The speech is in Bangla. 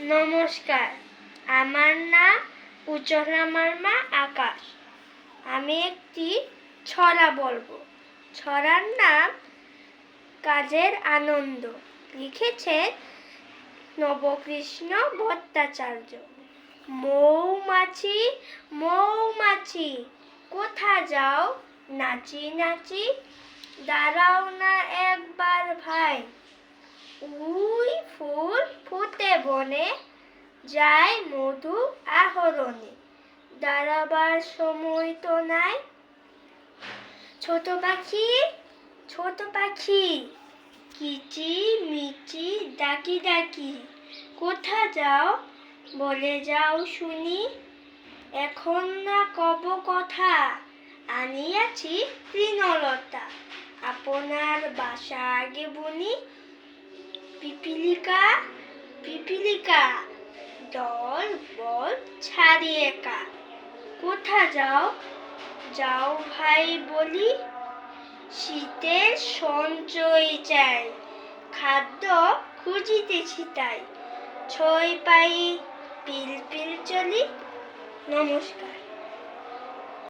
নমস্কার, আমার নাম উজ্জ্বলা মার্মা আকাশ। আমি একটি ছড়া বলবো। ছড়ার নাম কাজের আনন্দ। লিখেছে নবকৃষ্ণ ভট্টাচার্য। মৌমাছি মৌমাছি কোথা যাও নাচি নাচি, দাঁড়াও না একবার ভাই। উই ফুল ফুটে বনে, যায় মধু আহরণে, দাঁড়াবার সময় তো নাই। ছোট পাখি কিচি মিচি ডাকি ডাকি, কোথা যাও বলে যাও শুনি। এখন না কব কথা, আনিয়াছি তৃণলতা, আপনার বাসা আগে বুনি। পিপিলিকা দল বল ছাড়ি একা, কোথা যাও ভাই বলি। শীতের সঞ্চয় চাই, খাদ্য খুঁজিতেছি তাই, ছয় পাই পিল চলি। নমস্কার।